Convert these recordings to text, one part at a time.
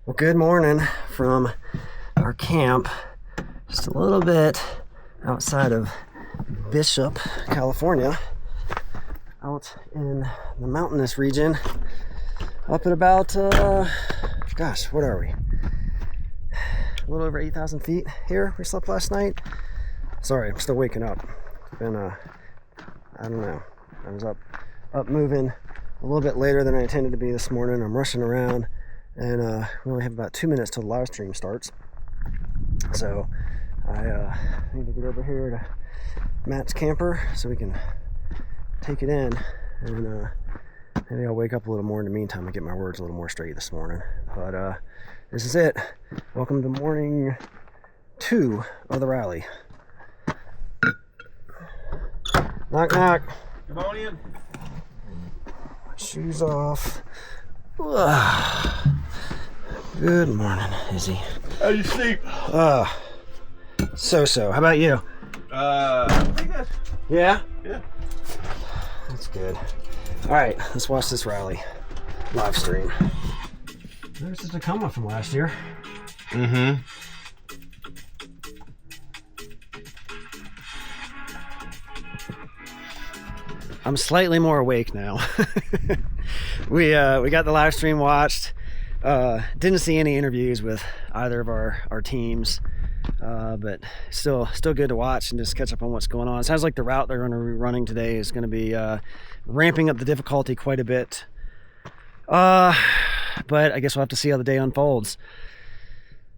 Well, good morning from our camp, just a little bit outside of Bishop, California, out in the mountainous region, up at about, what are we? A little over 8,000 feet here. We slept last night. Sorry, I'm still waking up. It's been, I don't know. I was up moving a little bit later than I intended to be this morning. I'm rushing around. And we only have about 2 minutes till the live stream starts. So I need to get over here to Matt's camper so we can take it in. And maybe I'll wake up a little more in the meantime and get my words a little more straight this morning. But this is it. Welcome to morning 2 of the rally. Knock, knock. Come on in. Shoes off. Good morning, Izzy. How you sleep? So. How about you? Pretty good. Yeah? Yeah. That's good. Alright, let's watch this rally. Live stream. There's the Tacoma from last year. Mm-hmm. I'm slightly more awake now. We got the live stream watched. Didn't see any interviews with either of our teams, but still good to watch and just catch up on what's going on. It sounds like the route they're going to be running today is going to be ramping up the difficulty quite a bit. But I guess we'll have to see how the day unfolds.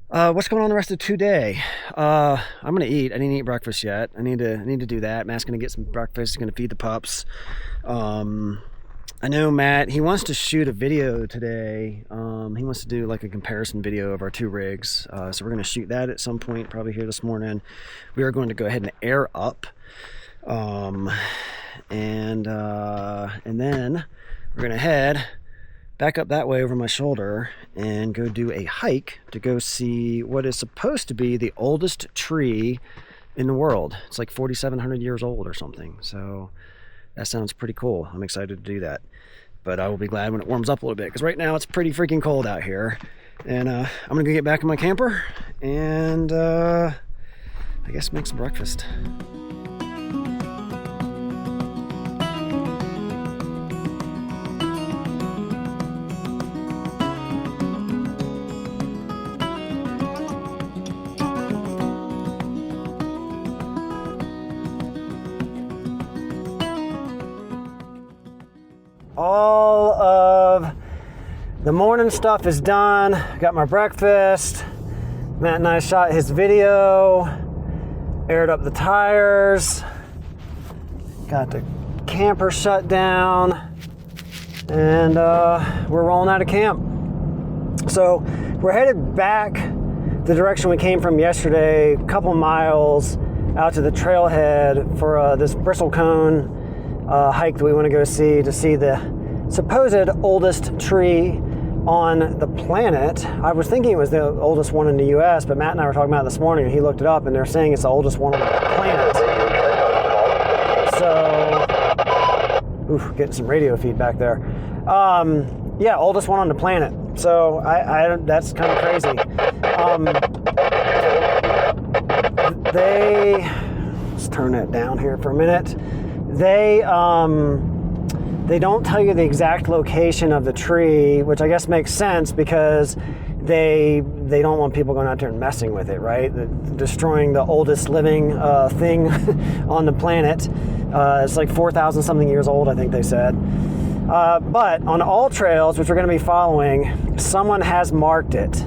What's going on the rest of today? I'm gonna eat. I didn't eat breakfast yet. I need to do that. Matt's gonna get some breakfast. He's gonna feed the pups. I know Matt, he wants to shoot a video today. He wants to do like a comparison video of our two rigs. So we're gonna shoot that at some point, probably here this morning. We are going to go ahead and air up. And then we're gonna head back up that way over my shoulder and go do a hike to go see what is supposed to be the oldest tree in the world. It's like 4,700 years old or something. So that sounds pretty cool. I'm excited to do that. But I will be glad when it warms up a little bit because right now it's pretty freaking cold out here. And I'm gonna go get back in my camper and I guess make some breakfast. All of the morning stuff is done. Got my breakfast. Matt and I shot his video, aired up the tires, got the camper shut down, and we're rolling out of camp. So we're headed back the direction we came from yesterday, a couple miles out to the trailhead for this bristlecone hike that we want to go see to see the supposed oldest tree on the planet. I was thinking it was the oldest one in the US, but Matt and I were talking about it this morning and he looked it up and they're saying it's the oldest one on the planet. So, getting some radio feedback there. Yeah, oldest one on the planet. So I that's kind of crazy. Let's turn that down here for a minute. They don't tell you the exact location of the tree, which I guess makes sense because they don't want people going out there and messing with it, right? Destroying the oldest living thing on the planet. It's like 4,000 something years old, I think they said. But on all trails, which we're going to be following, someone has marked it.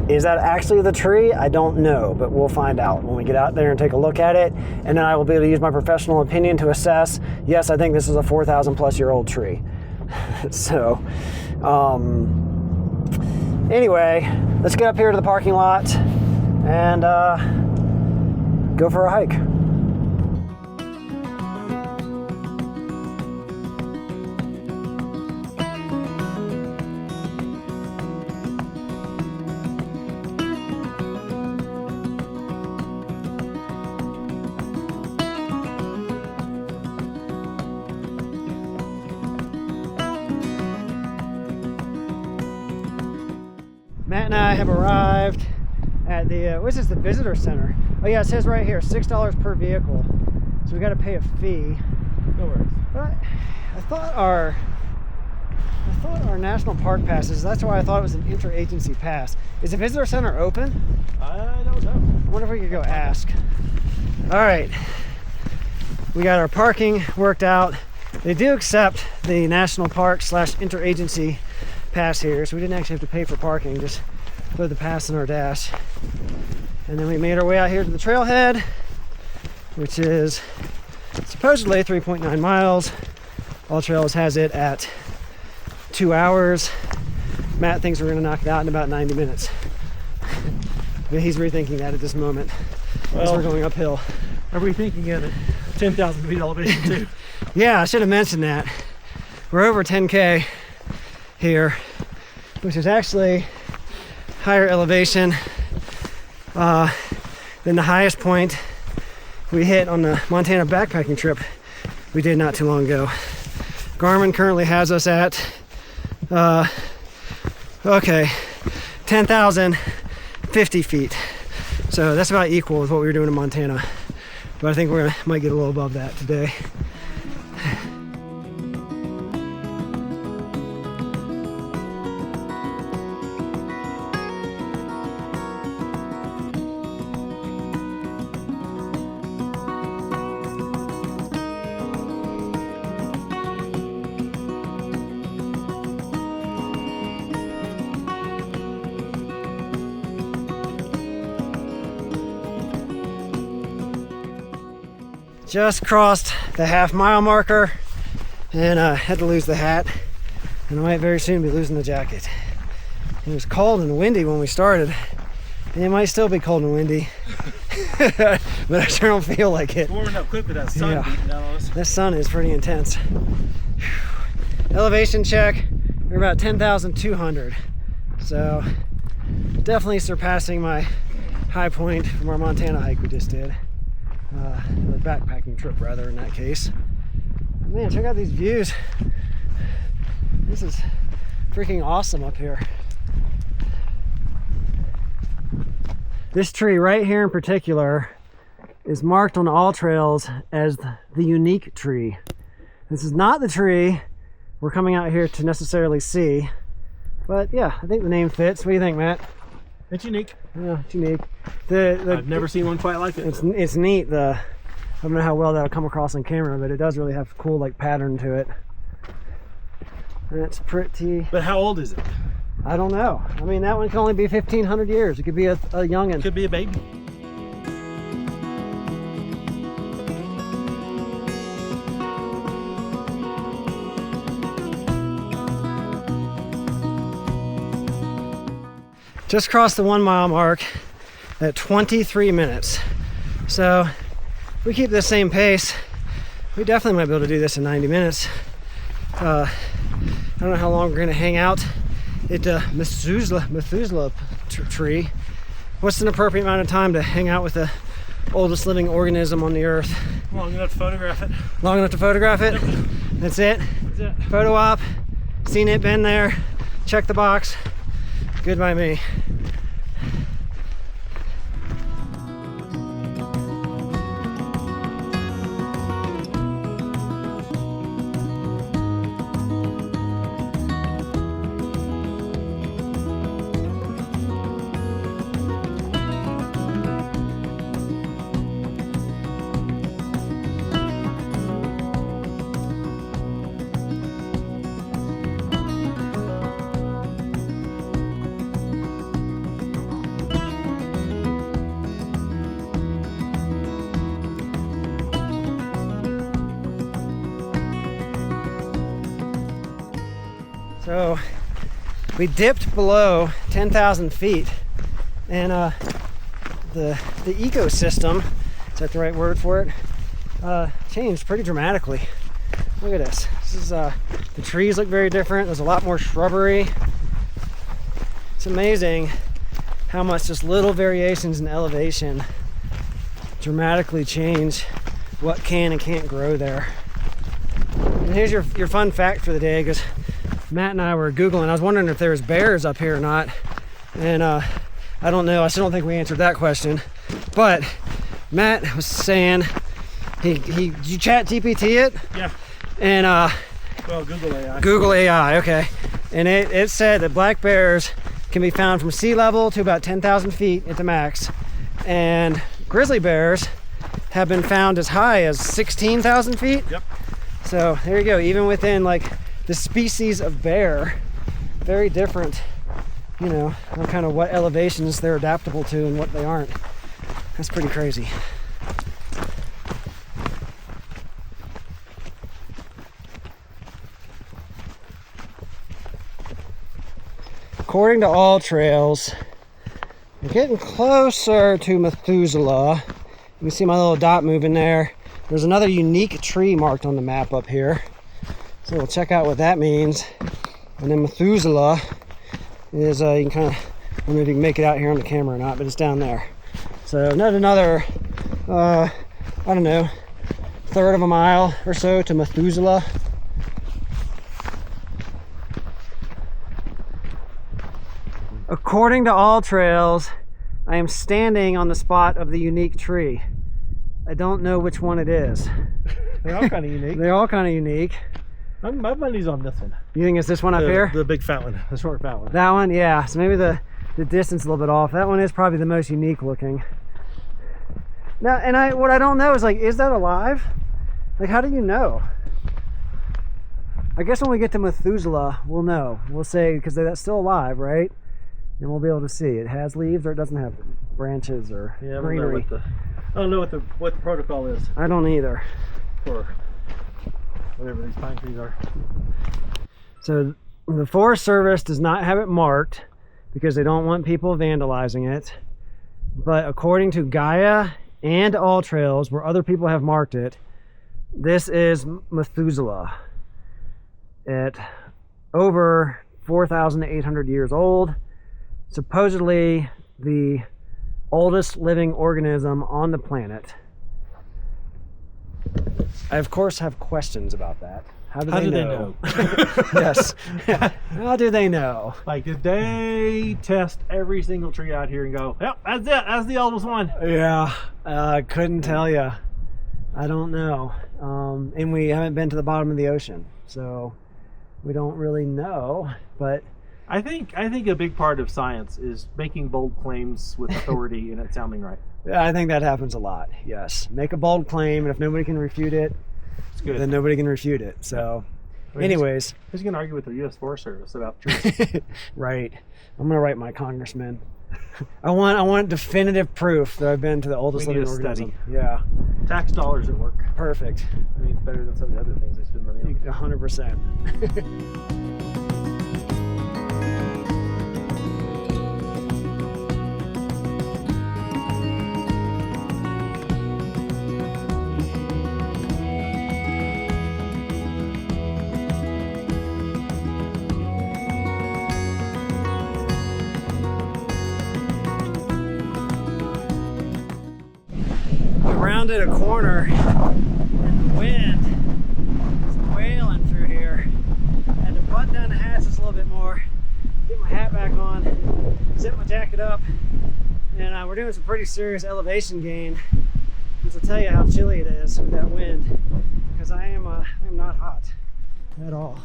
Is that actually the tree? I don't know, but we'll find out when we get out there and take a look at it. And then I will be able to use my professional opinion to assess, yes, I think this is a 4,000 plus year old tree. So, anyway, let's get up here to the parking lot and go for a hike. Matt and I have arrived at the, what's this, the visitor center? Oh yeah, it says right here, $6 per vehicle. So we got to pay a fee. No worries. But I thought our national park passes, that's why I thought it was an interagency pass. Is the visitor center open? I don't know. I wonder if we could go ask. All right, we got our parking worked out. They do accept the national park / interagency pass here, so we didn't actually have to pay for parking, just throw the pass in our dash. And then we made our way out here to the trailhead, which is supposedly 3.9 miles. All Trails has it at 2 hours. Matt thinks we're gonna knock it out in about 90 minutes. But he's rethinking that at this moment as we're going uphill. Are we thinking at 10,000 feet elevation too? Yeah, I should have mentioned that. We're over 10K here, which is actually higher elevation than the highest point we hit on the Montana backpacking trip we did not too long ago. Garmin currently has us at 10,050 feet. So that's about equal with what we were doing in Montana. But I think we might get a little above that today. Just crossed the half-mile marker and had to lose the hat, and I might very soon be losing the jacket. It was cold and windy when we started, and it might still be cold and windy, but I sure don't feel like it. It's warming up quick with that sun beating down on us. This sun is pretty intense. Elevation check, we're about 10,200, so definitely surpassing my high point from our Montana hike we just did. Or backpacking trip rather in that case. Man, check out these views. This is freaking awesome up here. This tree right here in particular is marked on all trails as the unique tree. This is not the tree we're coming out here to necessarily see, but yeah, I think the name fits. What do you think, Matt? It's unique. Yeah, it's unique. I've never seen one quite like it. It's neat. I don't know how well that'll come across on camera, but it does really have a cool like pattern to it. And it's pretty. But how old is it? I don't know. I mean, that one can only be 1,500 years. It could be a youngin'. Could be a baby. Just crossed the 1 mile mark at 23 minutes. So if we keep the same pace, we definitely might be able to do this in 90 minutes. I don't know how long we're gonna hang out at the Methuselah tree. What's an appropriate amount of time to hang out with the oldest living organism on the earth? Long enough to photograph it. Long enough to photograph it? That's it? That's it. Photo op, seen it, been there, check the box. Good by me. So we dipped below 10,000 feet, and the ecosystem, is that the right word for it, changed pretty dramatically. Look at this. This is the trees look very different. There's a lot more shrubbery. It's amazing how much just little variations in elevation dramatically change what can and can't grow there. And here's your fun fact for the day, because Matt and I were Googling. I was wondering if there was bears up here or not. And I don't know, I still don't think we answered that question. But Matt was saying, did you chat GPT it? Yeah. And Well, Google AI. Google AI, okay. And it said that black bears can be found from sea level to about 10,000 feet at the max. And grizzly bears have been found as high as 16,000 feet. Yep. So there you go, even within like the species of bear, very different, you know, on kind of what elevations they're adaptable to and what they aren't. That's pretty crazy. According to all trails, we're getting closer to Methuselah. You can see my little dot moving there. There's another unique tree marked on the map up here. So we'll check out what that means. And then Methuselah is, you can kind of, I don't know if you can make it out here on the camera or not, but it's down there. So another, I don't know, third of a mile or so to Methuselah. According to all trails, I am standing on the spot of the unique tree. I don't know which one it is. They're all kind of unique. They're all kind of unique. My money's on this one. You think it's this one up here? The big fat one, the short fat one. That one, yeah. So maybe the distance is a little bit off. That one is probably the most unique looking. Now, and what I don't know is, like, is that alive? Like, how do you know? I guess when we get to Methuselah, we'll know. We'll say, because that's still alive, right? And we'll be able to see. It has leaves or it doesn't have branches or greenery. I don't know what the protocol is I don't either. for whatever these pine trees are. So the Forest Service does not have it marked because they don't want people vandalizing it. But according to Gaia and All Trails, where other people have marked it, this is Methuselah at over 4,800 years old. Supposedly the oldest living organism on the planet. I of course have questions about that. How do they know? Yes. How do they know? Like, did they test every single tree out here and go, yep, that's it, that's the oldest one? Yeah, couldn't tell you. I don't know. And we haven't been to the bottom of the ocean, so we don't really know. But I think a big part of science is making bold claims with authority and it sounding right. yeah, I think that happens a lot. Yes, make a bold claim, and if nobody can refute it, It's good. then nobody can refute it. So, anyways, Who's going to argue with the U.S. Forest Service about trees? right. I'm gonna write my congressman. I want definitive proof that I've been to the oldest We need living a organism. study. Yeah, Tax dollars at work. perfect. I mean, better than some of the other things they spend money on. 100%. We rounded a corner and the wind is wailing through here. I had to button down the hatches a little bit more, get my hat back on, zip my jacket up, and we're doing some pretty serious elevation gain. This will tell you how chilly it is with that wind, because I am not hot at all.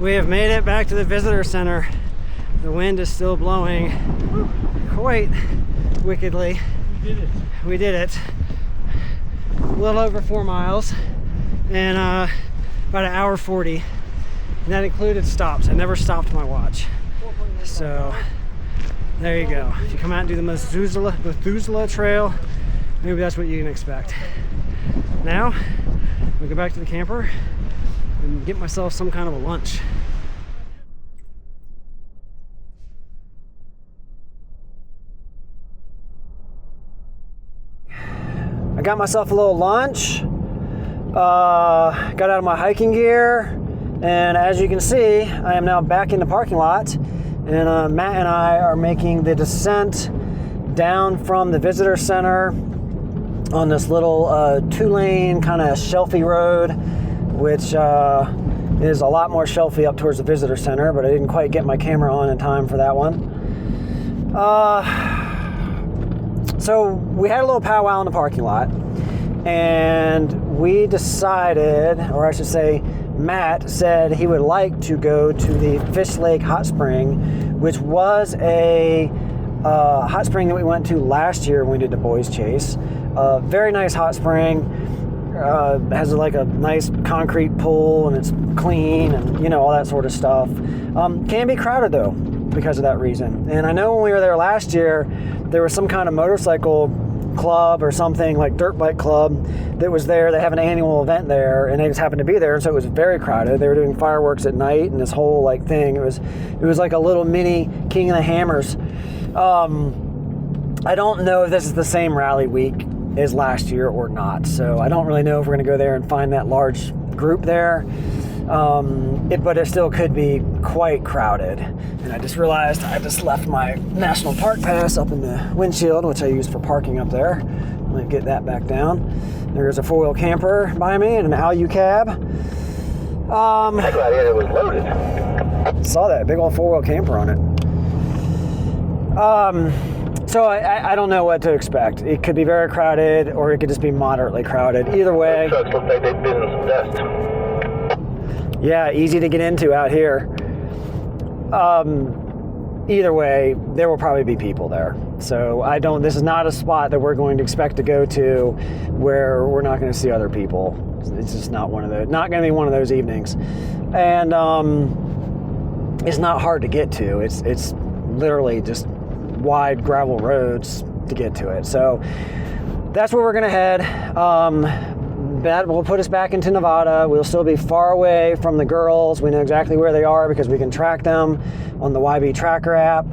We have made it back to the visitor center. The wind is still blowing quite wickedly. We did it. We did it. A little over 4 miles and about 1:40. And that included stops. I never stopped my watch. So there you go. If you come out and do the Methuselah Trail, maybe that's what you can expect. Now, we'll go back to the camper and get myself some kind of a lunch. I got myself a little lunch, got out of my hiking gear, and as you can see, I am now back in the parking lot and Matt and I are making the descent down from the visitor center on this little 2-lane kind of shelfy road, which is a lot more shelfy up towards the visitor center, but I didn't quite get my camera on in time for that one. So we had a little powwow in the parking lot, and we decided, or I should say, Matt said he would like to go to the Fish Lake Hot Spring, which was a hot spring that we went to last year when we did the Boys Chase. Very nice hot spring. Has like a nice concrete pool, and it's clean, and all that sort of stuff. Can be crowded though because of that reason. And I know when we were there last year, there was some kind of motorcycle club or something, like dirt bike club, that was there. They have an annual event there, and they just happened to be there, and so it was very crowded. They were doing fireworks at night and this whole like thing. It was like a little mini King of the Hammers. I don't know if this is the same rally week as last year or not, so I don't really know if we're going to go there and find that large group there. But it still could be quite crowded. And I just realized I just left my National Park Pass up in the windshield, which I use for parking up there. I'm going to get that back down. There's a 4-wheel camper by me and an Alu cab. I'm glad it was loaded. Saw that big old 4-wheel camper on it. So I don't know what to expect. It could be very crowded, or it could just be moderately crowded. Either way. Trucks look like they've been in some dust. Yeah, easy to get into out here. Either way, there will probably be people there. So this is not a spot that we're going to expect to go to where we're not going to see other people. It's just not going to be one of those evenings. And it's not hard to get to. It's literally just wide gravel roads to get to it. So that's where we're going to head. That will put us back into Nevada. We'll still be far away from the girls. We know exactly where they are because we can track them on the YB Tracker app,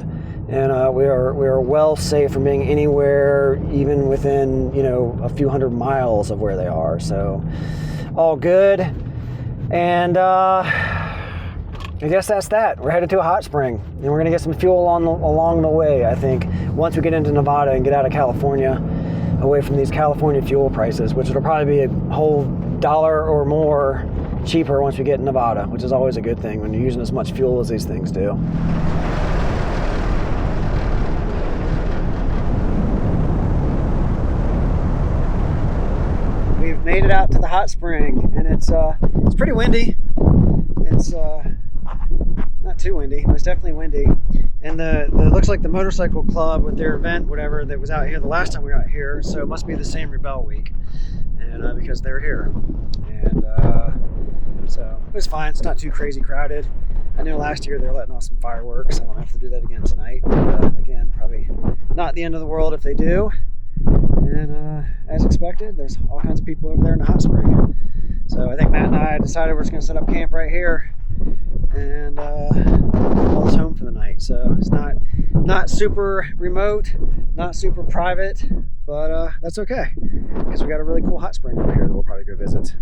and we are well safe from being anywhere, even within a few hundred miles of where they are. So all good. And I guess that's that. We're headed to a hot spring, and we're gonna get some fuel along the way. I think once we get into Nevada and get out of California, away from these California fuel prices, which will probably be a whole $1 or more cheaper once we get in Nevada, which is always a good thing when you're using as much fuel as these things do. We've made it out to the hot spring, and it's pretty windy. It's not too windy, but it's definitely windy. And the looks like the motorcycle club with their event, whatever, that was out here the last time we were out here, so it must be the same Rebelle week, and because they're here. And so it was fine. It's not too crazy crowded. I know last year they were letting off some fireworks. I don't know if they'll do that again tonight, but again, probably not the end of the world if they do. And as expected, there's all kinds of people over there in the hot spring. So I think Matt and I decided we're just going to set up camp right here and call us home for the night. So it's not super remote, not super private, but that's okay because we got a really cool hot spring over here that we'll probably go visit.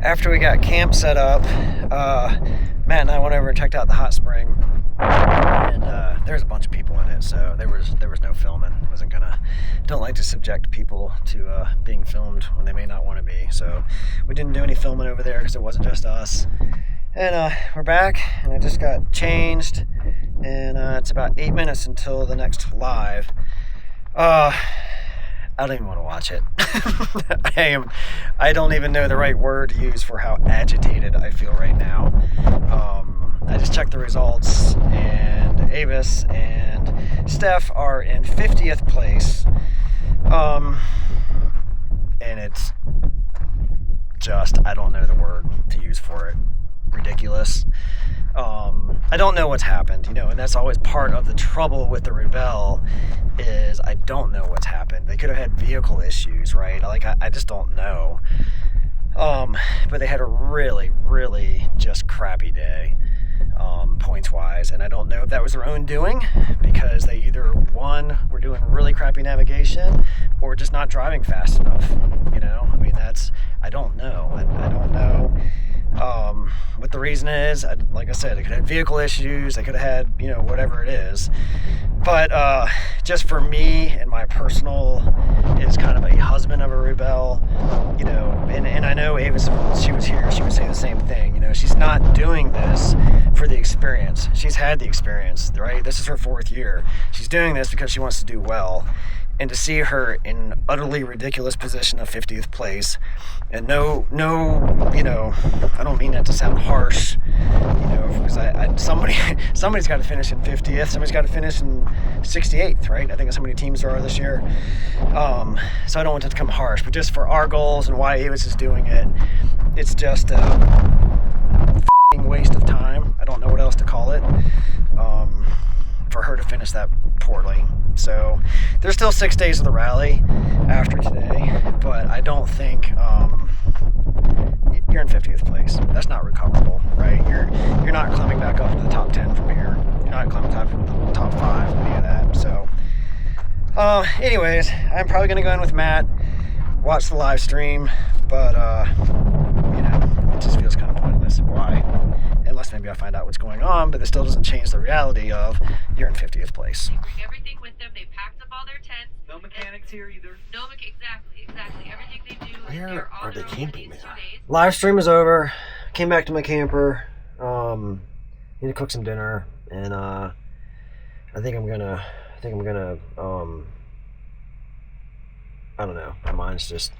After we got camp set up, Matt and I went over and checked out the hot spring, and there's a bunch of people in it, so there was no filming. Don't like to subject people to being filmed when they may not want to be, so we didn't do any filming over there because it wasn't just us. And we're back, and I just got changed, and it's about 8 minutes until the next live. I don't even want to watch it. I don't even know the right word to use for how agitated I feel right now. I just checked the results, and Avis and Steph are in 50th place. And it's just, I don't know the word to use for it. Ridiculous. I don't know what's happened, you know, and that's always part of the trouble with the Rebelle is I don't know what's happened. They could have had vehicle issues, right? Like, I just don't know. But they had a really, really just crappy day, points-wise, and I don't know if that was their own doing, because they either, one, were doing really crappy navigation, or just not driving fast enough, you know? I mean, I don't know. I don't know what the reason is. Like I said, they could have had vehicle issues, they could have had, you know, whatever it is. But just for me and my personal, is kind of a husband of a Rebelle, you know, and I know Avis, if she was here, she would say the same thing. You know, she's not doing this for the experience. She's had the experience, right? This is her 4th year. She's doing this because she wants to do well. And to see her in utterly ridiculous position of 50th place, and no, you know, I don't mean that to sound harsh, you know, because somebody's got to finish in 50th, somebody's got to finish in 68th, right? I think that's how many teams there are this year. So I don't want it to come harsh, but just for our goals and why Avis is doing it, it's just a f***ing waste of time. I don't know what else to call it. For her to finish that poorly. So there's still 6 days of the rally after today, but I don't think you're in 50th place. That's not recoverable, right? You're not climbing back up to the top 10 from here. You're not climbing up to the top 5, any of that. So anyways, I'm probably gonna go in with Matt, watch the live stream, but you know, it just feels kind of pointless. Why? Unless maybe I find out what's going on, but it still doesn't change the reality of you're in 50th place. They bring everything with them. They packed up all their tents. No mechanics here either. No, exactly. Everything they do is Where here are on they their own camping for these there? 2 days. Live stream is over. Came back to my camper. Need to cook some dinner, and I think I'm gonna I don't know. My mind's just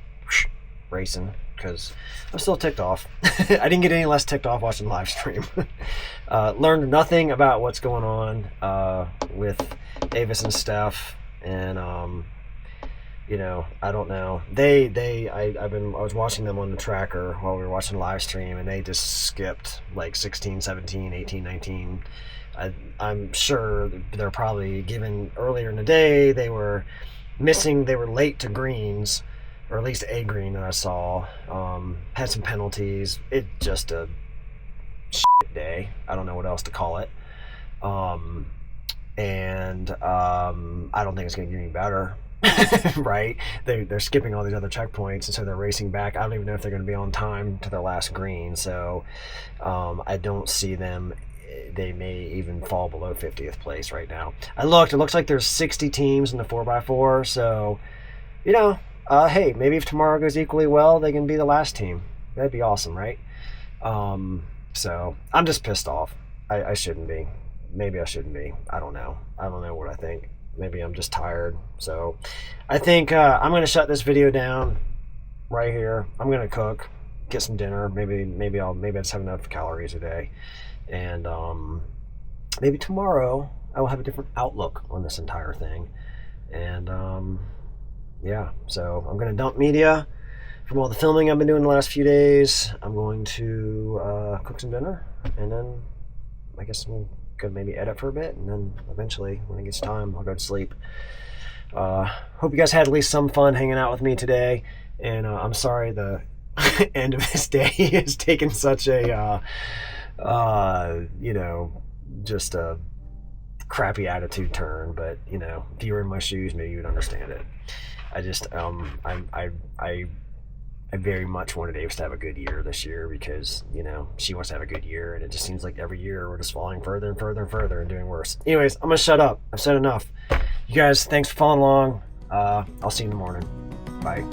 racing because I'm still ticked off. I didn't get any less ticked off watching the live stream. Learned nothing about what's going on with Avis and Steph, and you know, I don't know. I was watching them on the tracker while we were watching the live stream, and they just skipped like 16, 17, 18, 19. I'm sure they're probably given earlier in the day they were late to greens, or at least a green that I saw. Had some penalties. It just a shit day. I don't know what else to call it. And I don't think it's going to get any better. Right? They're skipping all these other checkpoints, and so they're racing back. I don't even know if they're going to be on time to their last green. So I don't see them. They may even fall below 50th place right now. I looked. It looks like there's 60 teams in the 4x4. So, you know, hey, maybe if tomorrow goes equally well, they can be the last team. That'd be awesome, right? So I'm just pissed off. I shouldn't be. Maybe I shouldn't be. I don't know. I don't know what I think. Maybe I'm just tired. So I think I'm going to shut this video down right here. I'm going to cook, get some dinner. Maybe I just have enough calories a day. And maybe tomorrow I will have a different outlook on this entire thing. And yeah, so I'm going to dump media from all the filming I've been doing the last few days. I'm going to cook some dinner, and then I guess we'll go maybe edit for a bit, and then eventually when it gets time I'll go to sleep. Hope you guys had at least some fun hanging out with me today, and I'm sorry the end of this day has taken such a you know, just a crappy attitude turn, but you know, if you were in my shoes maybe you'd understand it. I just I very much wanted Avis to have a good year this year, because, you know, she wants to have a good year, and it just seems like every year we're just falling further and further and further and doing worse. Anyways, I'm gonna shut up. I've said enough. You guys, thanks for following along. I'll see you in the morning. Bye.